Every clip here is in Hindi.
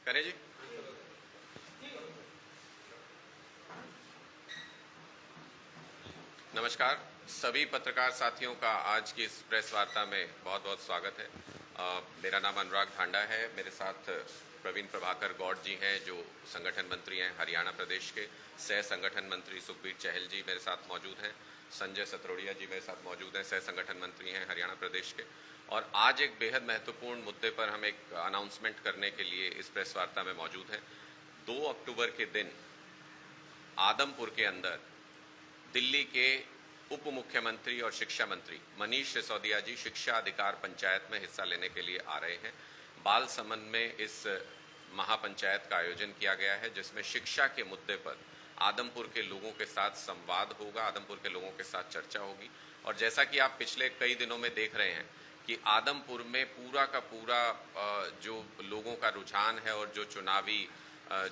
करें जी। नमस्कार सभी पत्रकार साथियों का आज की इस प्रेस वार्ता में बहुत बहुत स्वागत है। मेरा नाम अनुराग ढांडा है। मेरे साथ प्रवीण प्रभाकर गौड़ जी हैं जो संगठन मंत्री हैं हरियाणा प्रदेश के। सह संगठन मंत्री सुखबीर चहल जी मेरे साथ मौजूद हैं। संजय सतरोड़िया जी मेरे साथ मौजूद हैं, सह संगठन मंत्री हैं हरियाणा प्रदेश के। और आज एक बेहद महत्वपूर्ण मुद्दे पर हम एक अनाउंसमेंट करने के लिए इस प्रेस वार्ता में मौजूद हैं। 2 अक्टूबर के दिन आदमपुर के अंदर दिल्ली के उप मुख्यमंत्री और शिक्षा मंत्री मनीष सिसोदिया जी शिक्षा अधिकार पंचायत में हिस्सा लेने के लिए आ रहे हैं। बाल समन में इस महापंचायत का आयोजन किया गया है जिसमें शिक्षा के मुद्दे पर आदमपुर के लोगों के साथ संवाद होगा, आदमपुर के लोगों के साथ चर्चा होगी। और जैसा कि आप पिछले कई दिनों में देख रहे हैं कि आदमपुर में पूरा का पूरा जो लोगों का रुझान है और जो चुनावी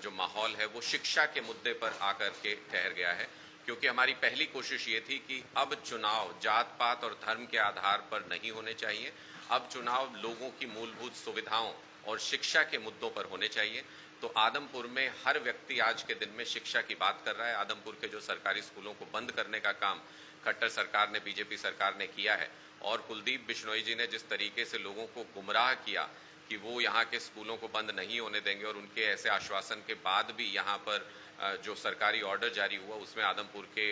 जो माहौल है वो शिक्षा के मुद्दे पर आकर के ठहर गया है। क्योंकि हमारी पहली कोशिश ये थी कि अब चुनाव जात पात और धर्म के आधार पर नहीं होने चाहिए। अब चुनाव लोगों की मूलभूत सुविधाओं और शिक्षा के मुद्दों पर होने चाहिए। तो आदमपुर में हर व्यक्ति आज के दिन में शिक्षा की बात कर रहा है। आदमपुर के जो सरकारी स्कूलों को बंद करने का काम खट्टर सरकार ने, बीजेपी सरकार ने किया है और कुलदीप बिश्नोई जी ने जिस तरीके से लोगों को गुमराह किया कि वो यहाँ के स्कूलों को बंद नहीं होने देंगे और उनके ऐसे आश्वासन के बाद भी यहाँ पर जो सरकारी ऑर्डर जारी हुआ उसमें आदमपुर के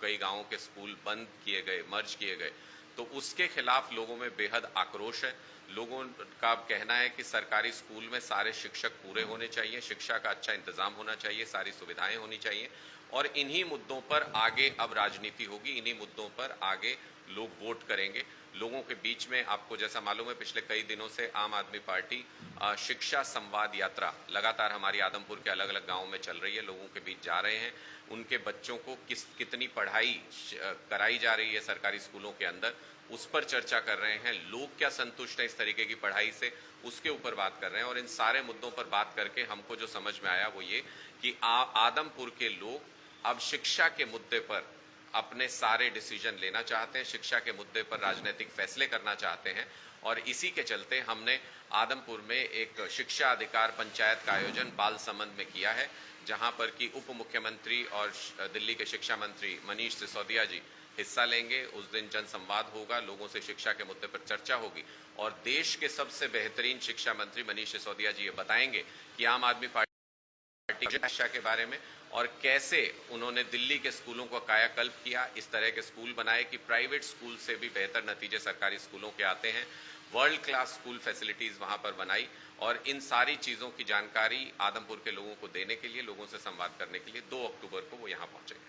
कई गांवों के स्कूल बंद किए गए, मर्ज किए गए, तो उसके खिलाफ लोगों में बेहद आक्रोश है। लोगों का कहना है कि सरकारी स्कूल में सारे शिक्षक पूरे होने चाहिए, शिक्षा का अच्छा इंतजाम होना चाहिए, सारी सुविधाएं होनी चाहिए और इन्हीं मुद्दों पर आगे अब राजनीति होगी, इन्हीं मुद्दों पर आगे लोग वोट करेंगे। लोगों के बीच में आपको जैसा मालूम है पिछले कई दिनों से आम आदमी पार्टी शिक्षा संवाद यात्रा लगातार हमारी आदमपुर के अलग अलग गांवों में चल रही है। लोगों के बीच जा रहे हैं, उनके बच्चों को कितनी पढ़ाई कराई जा रही है सरकारी स्कूलों के अंदर उस पर चर्चा कर रहे हैं। लोग क्या संतुष्ट हैं इस तरीके की पढ़ाई से उसके ऊपर बात कर रहे हैं। और इन सारे मुद्दों पर बात करके हमको जो समझ में आया वो ये कि आदमपुर के लोग अब शिक्षा के मुद्दे पर अपने सारे डिसीजन लेना चाहते हैं, शिक्षा के मुद्दे पर राजनीतिक फैसले करना चाहते हैं। और इसी के चलते हमने आदमपुर में एक शिक्षा अधिकार पंचायत का आयोजन बाल समन में किया है, जहां पर कि उप मुख्यमंत्री और दिल्ली के शिक्षा मंत्री मनीष सिसोदिया जी हिस्सा लेंगे। उस दिन जनसंवाद होगा, लोगों से शिक्षा के मुद्दे पर चर्चा होगी और देश के सबसे बेहतरीन शिक्षा मंत्री मनीष सिसोदिया जी ये बताएंगे कि आम आदमी पार्टी शिक्षा के बारे में और कैसे उन्होंने दिल्ली के स्कूलों को कायाकल्प किया, इस तरह के स्कूल बनाए कि प्राइवेट स्कूल से भी बेहतर नतीजे सरकारी स्कूलों के आते हैं। वर्ल्ड क्लास स्कूल फैसिलिटीज वहां पर बनाई और इन सारी चीजों की जानकारी आदमपुर के लोगों को देने के लिए, लोगों से संवाद करने के लिए 2 अक्टूबर को वो यहाँ पहुंचेंगे।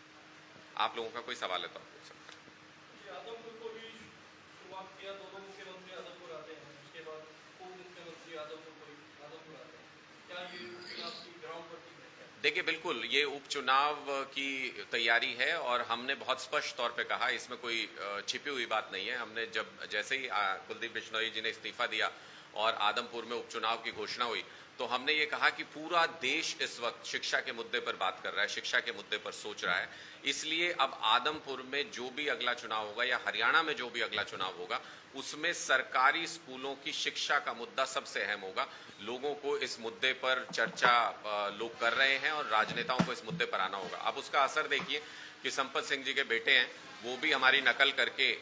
आप लोगों का कोई सवाल है तो आप पूछ सकते हैं। आदमपुर को भी शुरुआत किया, दोनों मुख्यमंत्री आदमपुर आते हैं, उसके बाद उप मुख्यमंत्री आदमपुर आते हैं। क्या ये आपकी ग्राउंड पर देखिए बिल्कुल ये उपचुनाव की तैयारी है और हमने बहुत स्पष्ट तौर पे कहा, इसमें कोई छिपी हुई बात नहीं है। हमने जैसे ही कुलदीप बिश्नोई जी ने इस्तीफा दिया और आदमपुर में उपचुनाव की घोषणा हुई तो हमने ये कहा कि पूरा देश इस वक्त शिक्षा के मुद्दे पर बात कर रहा है, शिक्षा के मुद्दे पर सोच रहा है। इसलिए अब आदमपुर में जो भी अगला चुनाव होगा या हरियाणा में जो भी अगला चुनाव होगा उसमें सरकारी स्कूलों की शिक्षा का मुद्दा सबसे अहम होगा। लोगों को इस मुद्दे पर चर्चा लोग कर रहे हैं और राजनेताओं को इस मुद्दे पर आना होगा। अब उसका असर देखिए कि संपत सिंह जी के बेटे हैं, वो भी हमारी नकल करके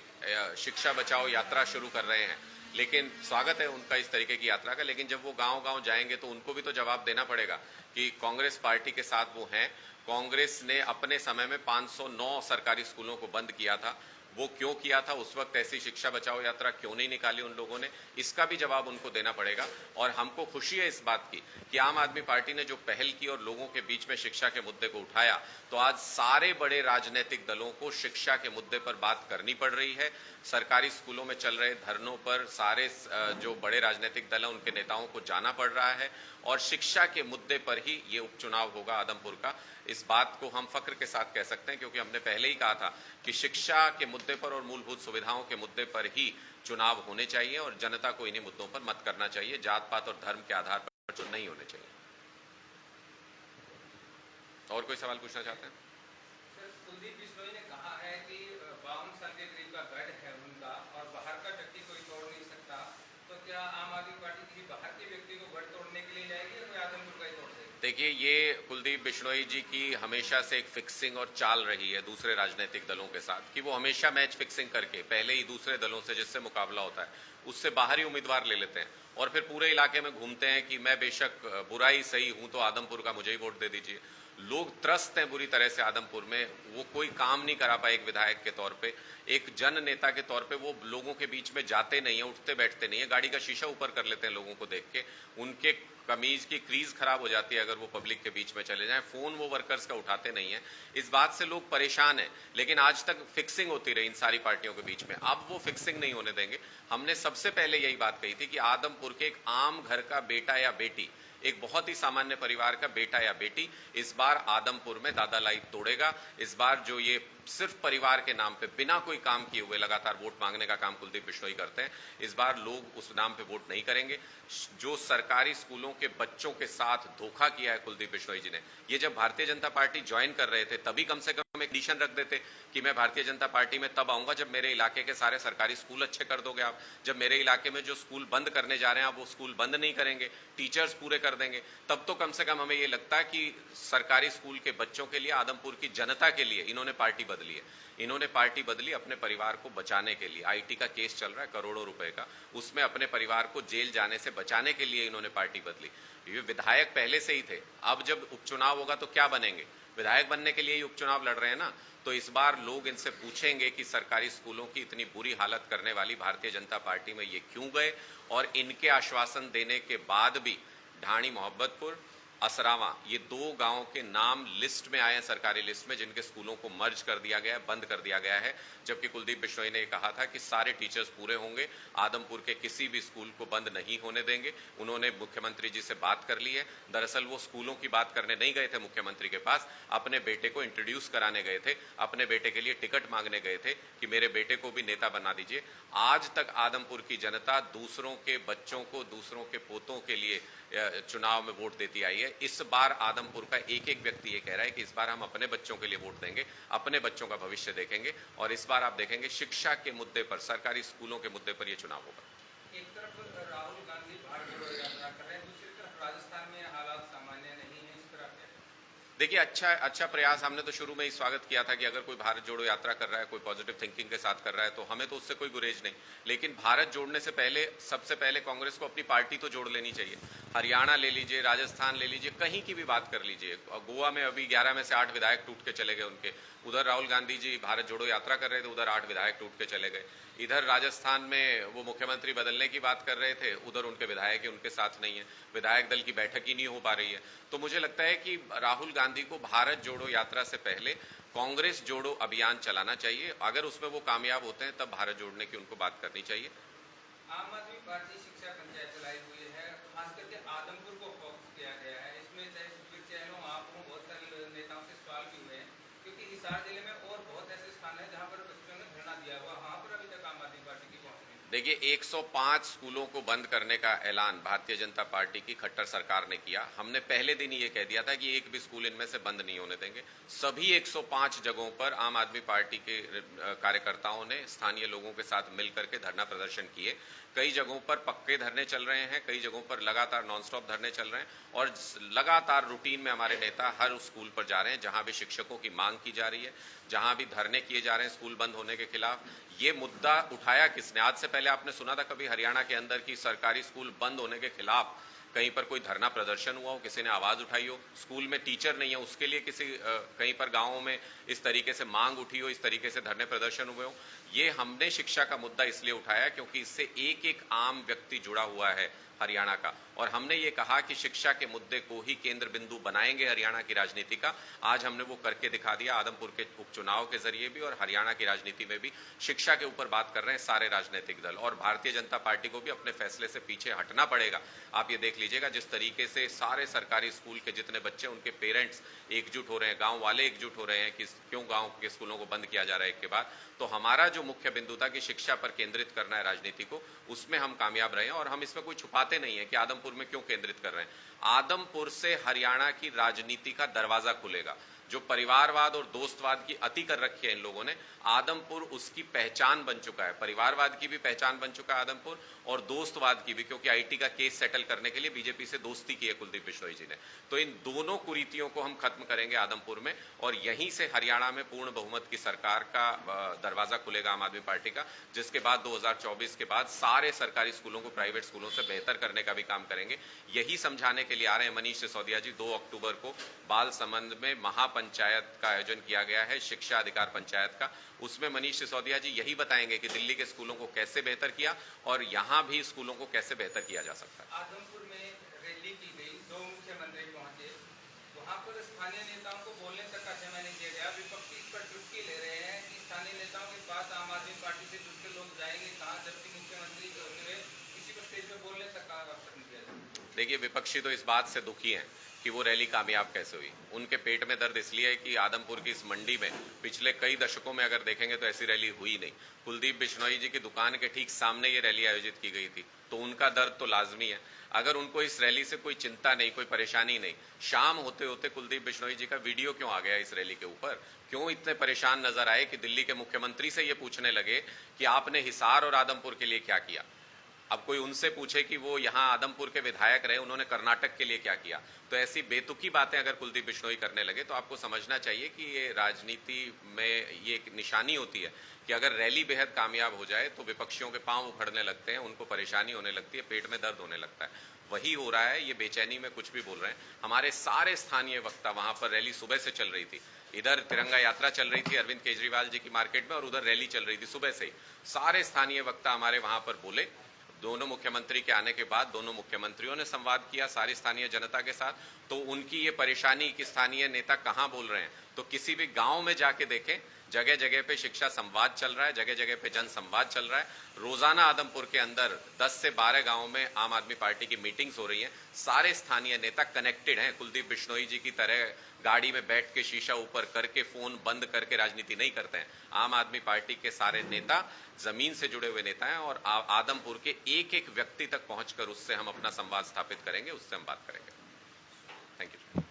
शिक्षा बचाओ यात्रा शुरू कर रहे हैं। लेकिन स्वागत है उनका इस तरीके की यात्रा का, लेकिन जब वो गांव-गांव जाएंगे तो उनको भी तो जवाब देना पड़ेगा कि कांग्रेस पार्टी के साथ वो हैं। कांग्रेस ने अपने समय में 509 सरकारी स्कूलों को बंद किया था, वो क्यों किया था, उस वक्त ऐसी शिक्षा बचाओ यात्रा क्यों नहीं निकाली उन लोगों ने, इसका भी जवाब उनको देना पड़ेगा। और हमको खुशी है इस बात की कि आम आदमी पार्टी ने जो पहल की और लोगों के बीच में शिक्षा के मुद्दे को उठाया, तो आज सारे बड़े राजनीतिक दलों को शिक्षा के मुद्दे पर बात करनी पड़ रही है। सरकारी स्कूलों में चल रहे धरनों पर सारे जो बड़े राजनीतिक दल हैं उनके नेताओं को जाना पड़ रहा है और शिक्षा के मुद्दे पर ही ये उपचुनाव होगा आदमपुर का। इस बात को हम फख्र के साथ कह सकते हैं क्योंकि हमने पहले ही कहा था कि शिक्षा के मुद्दे पर और मूलभूत सुविधाओं के मुद्दे पर ही चुनाव होने चाहिए और जनता को इन्हीं मुद्दों पर मत करना चाहिए, जात पात और धर्म के आधार पर चुनाव नहीं होने चाहिए। और कोई सवाल पूछना चाहते हैं? सर, कुलदीप बिश्नोई ने कहा है कि 52 साल के करीब का गढ़ है उनका और बाहर का चट्टी कोई तोड़ नहीं सकता, तो क्या आम आदमी पार्टी किसी बाहर के व्यक्ति को गढ़ तोड़ने के लिए जाएगी या कोई आदमी देखिए, ये कुलदीप बिश्नोई जी की हमेशा से एक फिक्सिंग और चाल रही है दूसरे राजनीतिक दलों के साथ कि वो हमेशा मैच फिक्सिंग करके पहले ही दूसरे दलों से जिससे मुकाबला होता है उससे बाहर ही उम्मीदवार ले लेते हैं और फिर पूरे इलाके में घूमते हैं कि मैं बेशक बुरा ही सही हूं तो आदमपुर का मुझे ही वोट दे दीजिए। लोग त्रस्त हैं बुरी तरह से आदमपुर में, वो कोई काम नहीं करा पाए एक विधायक के तौर पे, एक जन नेता के तौर पे वो लोगों के बीच में जाते नहीं है, उठते बैठते नहीं है, गाड़ी का शीशा ऊपर कर लेते हैं लोगों को देख के, उनके कमीज की क्रीज खराब हो जाती है अगर वो पब्लिक के बीच में चले जाएं, फोन वो वर्कर्स का उठाते नहीं है। इस बात से लोग परेशान हैं, लेकिन आज तक फिक्सिंग होती रही इन सारी पार्टियों के बीच में, अब वो फिक्सिंग नहीं होने देंगे। हमने सबसे पहले यही बात कही थी कि आदमपुर के एक आम घर का बेटा या बेटी, एक बहुत ही सामान्य परिवार का बेटा या बेटी इस बार आदमपुर में दादा लाई तोड़ेगा। इस बार जो ये सिर्फ परिवार के नाम पे बिना कोई काम किए हुए लगातार वोट मांगने का काम कुलदीप बिश्नोई करते हैं, इस बार लोग उस नाम पे वोट नहीं करेंगे। जो सरकारी स्कूलों के बच्चों के साथ धोखा किया है कुलदीप बिश्नोई जी ने, ये जब भारतीय जनता पार्टी ज्वाइन कर रहे थे तभी कम से कम एक कंडीशन रख देते कि मैं भारतीय जनता पार्टी में तब आऊंगा जब मेरे इलाके के सारे सरकारी स्कूल अच्छे कर दोगे आप, जब मेरे इलाके में जो स्कूल बंद करने जा रहे हैं आप वो स्कूल बंद नहीं करेंगे, टीचर्स पूरे कर देंगे, तब तो कम से कम हमें ये लगता है कि सरकारी स्कूल के बच्चों के लिए, आदमपुर की जनता के लिए इन्होंने पार्टी बदली है। इन्होंने पार्टी बदली अपने परिवार को बचाने के लिए। आईटी का केस चल रहा है करोड़ों रुपए का, उसमें अपने परिवार को जेल जाने से बचाने के लिए इन्होंने पार्टी बदली। ये विधायक पहले से ही थे, अब जब उपचुनाव होगा तो क्या बनेंगे, विधायक बनने के लिए ही उपचुनाव लड़ रहे हैं ना। तो इस बार लोग इनसे पूछेंगे कि सरकारी स्कूलों की इतनी बुरी हालत करने वाली भारतीय जनता पार्टी में ये क्यों गए, और इनके आश्वासन देने के बाद भी ढाणी मोहब्बतपुर, असरावा, ये दो गांवों के नाम लिस्ट में आए हैं, सरकारी लिस्ट में, जिनके स्कूलों को मर्ज कर दिया गया है, बंद कर दिया गया है, जबकि कुलदीप बिश्नोई ने कहा था कि सारे टीचर्स पूरे होंगे, आदमपुर के किसी भी स्कूल को बंद नहीं होने देंगे। उन्होंने मुख्यमंत्री जी से बात कर ली है। दरअसल वो स्कूलों की बात करने नहीं गए थे मुख्यमंत्री के पास, अपने बेटे को इंट्रोड्यूस कराने गए थे, अपने बेटे के लिए टिकट मांगने गए थे कि मेरे बेटे को भी नेता बना दीजिए। आज तक आदमपुर की जनता दूसरों के बच्चों को, दूसरों के पोतों के लिए चुनाव में वोट देती आई है। इस बार आदमपुर का एक एक व्यक्ति ये कह रहा है कि इस बार हम अपने बच्चों के लिए वोट देंगे, अपने बच्चों का भविष्य देखेंगे, और इस बार आप देखेंगे शिक्षा के मुद्दे पर, सरकारी स्कूलों के मुद्दे पर यह चुनाव होगा। एक तरफ राहुल गांधी भारत जोड़ो यात्रा कर रहे हैं, दूसरी तरफ राजस्थान में हालात सामान्य नहीं है, इस तरह के देखिए, अच्छा प्रयास। हमने तो शुरू में ही स्वागत किया था कि अगर कोई भारत जोड़ो यात्रा कर रहा है, कोई पॉजिटिव थिंकिंग के साथ कर रहा है तो हमें तो उससे कोई गुरेज नहीं, लेकिन भारत जोड़ने से पहले सबसे पहले कांग्रेस को अपनी पार्टी तो जोड़ लेनी चाहिए। हरियाणा ले लीजिए, राजस्थान ले लीजिए, कहीं की भी बात कर लीजिए। गोवा में अभी 11 में से 8 विधायक टूट के चले गए उनके, उधर राहुल गांधी जी भारत जोड़ो यात्रा कर रहे थे, उधर 8 विधायक टूट के चले गए। इधर राजस्थान में वो मुख्यमंत्री बदलने की बात कर रहे थे, उधर उनके विधायक ही उनके साथ नहीं है, विधायक दल की बैठक ही नहीं हो पा रही है। तो मुझे लगता है कि राहुल गांधी को भारत जोड़ो यात्रा से पहले कांग्रेस जोड़ो अभियान चलाना चाहिए। अगर उसमें वो कामयाब होते हैं तब भारत जोड़ने की उनको बात करनी चाहिए। आम आदमी पार्टी शिक्षा पंचायत चलाई हुई है, खास करके आदमपुर को फोकस किया गया है। इसमें चाहे सुखबीर चहल हो, आप हो, बहुत सारे नेताओं से सवाल भी हुए हैं, क्योंकि हिसार जिले में और बहुत ऐसे स्थान है जहाँ पर बच्चों ने धरना दिया हुआ, वहाँ पर अभी तक आम आदमी पार्टी की पहुंच नहीं। देखिए, 105 स्कूलों को बंद करने का ऐलान भारतीय जनता पार्टी की खट्टर सरकार ने किया। हमने पहले दिन ही ये कह दिया था कि एक भी स्कूल इनमें से बंद नहीं होने देंगे। सभी 105 जगहों पर आम आदमी पार्टी के कार्यकर्ताओं ने स्थानीय लोगों के साथ मिलकर के धरना प्रदर्शन किए। कई जगहों पर पक्के धरने चल रहे हैं, कई जगहों पर लगातार नॉनस्टॉप धरने चल रहे हैं, और लगातार रूटीन में हमारे नेता हर उस स्कूल पर जा रहे हैं जहां भी शिक्षकों की मांग की जा रही है, जहां भी धरने किए जा रहे हैं स्कूल बंद होने के खिलाफ। ये मुद्दा उठाया किसने? आज से पहले आपने सुना था कभी हरियाणा के अंदर की सरकारी स्कूल बंद होने के खिलाफ कहीं पर कोई धरना प्रदर्शन हुआ हो, किसी ने आवाज उठाई हो? स्कूल में टीचर नहीं है उसके लिए किसी कहीं पर गांवों में इस तरीके से मांग उठी हो, इस तरीके से धरने प्रदर्शन हुए हो? ये हमने शिक्षा का मुद्दा इसलिए उठाया क्योंकि इससे एक एक आम व्यक्ति जुड़ा हुआ है हरियाणा का, और हमने ये कहा कि शिक्षा के मुद्दे को ही केंद्र बिंदु बनाएंगे हरियाणा की राजनीति का। आज हमने वो करके दिखा दिया, आदमपुर के उपचुनाव के जरिए भी और हरियाणा की राजनीति में भी शिक्षा के ऊपर बात कर रहे हैं सारे राजनीतिक दल, और भारतीय जनता पार्टी को भी अपने फैसले से पीछे हटना पड़ेगा। आप ये देख लीजिएगा जिस तरीके से सारे सरकारी स्कूल के जितने बच्चे, उनके पेरेंट्स एकजुट हो रहे हैं, गाँव वाले एकजुट हो रहे हैं कि क्यों गाँव के स्कूलों को बंद किया जा रहा है एक के बाद। तो हमारा जो मुख्य बिंदु था कि शिक्षा पर केंद्रित करना है राजनीति को, उसमें हम कामयाब रहे हैं, और हम इसमें कोई छुपाते नहीं है कि आदमपुर में क्यों केंद्रित कर रहे हैं। आदमपुर से हरियाणा की राजनीति का दरवाजा खुलेगा। जो परिवारवाद और दोस्तवाद की अति कर रखी है इन लोगों ने, आदमपुर उसकी पहचान बन चुका है। परिवारवाद की भी पहचान बन चुका है आदमपुर, और दोस्तवाद की भी, क्योंकि आईटी का केस सेटल करने के लिए बीजेपी से दोस्ती की है कुलदीप बिश्नोई जी ने। तो इन दोनों कुरीतियों को हम खत्म करेंगे आदमपुर में, और यहीं से हरियाणा में पूर्ण बहुमत की सरकार का दरवाजा खुलेगा आम आदमी पार्टी का, जिसके बाद 2024 के बाद सारे सरकारी स्कूलों को प्राइवेट स्कूलों से बेहतर करने का भी काम करेंगे। यही समझाने के लिए आ रहे हैं मनीष सिसोदिया जी। 2 अक्टूबर को बाल संबंध में महापंचायत का आयोजन किया गया है, शिक्षा अधिकार पंचायत का। उसमें मनीष सिसोदिया जी यही बताएंगे कि दिल्ली के स्कूलों को कैसे बेहतर किया और यहां भी स्कूलों को कैसे बेहतर किया जा सकता है। आदमपुर में रैली की गई, 2 मुख्यमंत्री पहुंचे, वहां पर स्थानीय नेताओं को बोलने तक का समय नहीं दिया गया। विपक्षी इस पर चुटकी ले रहे हैं कि स्थानीय नेताओं के पास आम आदमी पार्टी से जुड़ के लोग जाएंगे कहाँ, जबकि मुख्यमंत्री के होते हुए किसी को स्टेज पर बोलने तक का अवसर नहीं दिया जाता। देखिए, विपक्षी तो इस बात से दुखी हैं कि वो रैली कामयाब कैसे हुई। उनके पेट में दर्द इसलिए है कि आदमपुर की इस मंडी में पिछले कई दशकों में अगर देखेंगे तो ऐसी रैली हुई नहीं। कुलदीप बिश्नोई जी की दुकान के ठीक सामने ये रैली आयोजित की गई थी, तो उनका दर्द तो लाजमी है। अगर उनको इस रैली से कोई चिंता नहीं, कोई परेशानी नहीं, शाम होते होते कुलदीप बिश्नोई जी का वीडियो क्यों आ गया इस रैली के ऊपर? क्यों इतने परेशान नजर आए कि दिल्ली के मुख्यमंत्री से ये पूछने लगे कि आपने हिसार और आदमपुर के लिए क्या किया? अब कोई उनसे पूछे कि वो यहाँ आदमपुर के विधायक रहे, उन्होंने कर्नाटक के लिए क्या किया? तो ऐसी बेतुकी बातें अगर कुलदीप बिश्नोई करने लगे तो आपको समझना चाहिए कि ये राजनीति में ये एक निशानी होती है कि अगर रैली बेहद कामयाब हो जाए तो विपक्षियों के पांव उखड़ने लगते हैं, उनको परेशानी होने लगती है, पेट में दर्द होने लगता है। वही हो रहा है, ये बेचैनी में कुछ भी बोल रहे हैं। हमारे सारे स्थानीय वक्ता, वहां पर रैली सुबह से चल रही थी, इधर तिरंगा यात्रा चल रही थी अरविंद केजरीवाल जी की मार्केट में, और उधर रैली चल रही थी सुबह से ही। सारे स्थानीय वक्ता हमारे वहां पर बोले। दोनों मुख्यमंत्री के आने के बाद दोनों मुख्यमंत्रियों ने संवाद किया सारी स्थानीय जनता के साथ। तो उनकी ये परेशानी कि स्थानीय नेता कहां बोल रहे हैं, तो किसी भी गांव में जाके देखें, जगह जगह पे शिक्षा संवाद चल रहा है, जगह जगह पे जन संवाद चल रहा है। रोजाना आदमपुर के अंदर 10 से 12 गांवों में आम आदमी पार्टी की मीटिंग्स हो रही हैं। सारे स्थानीय नेता कनेक्टेड हैं। कुलदीप बिश्नोई जी की तरह गाड़ी में बैठ के शीशा ऊपर करके फोन बंद करके राजनीति नहीं करते हैं। आम आदमी पार्टी के सारे नेता जमीन से जुड़े हुए नेता हैं, और आदमपुर के एक एक व्यक्ति तक पहुंचकर उससे हम अपना संवाद स्थापित करेंगे, उससे हम बात करेंगे। Thank you.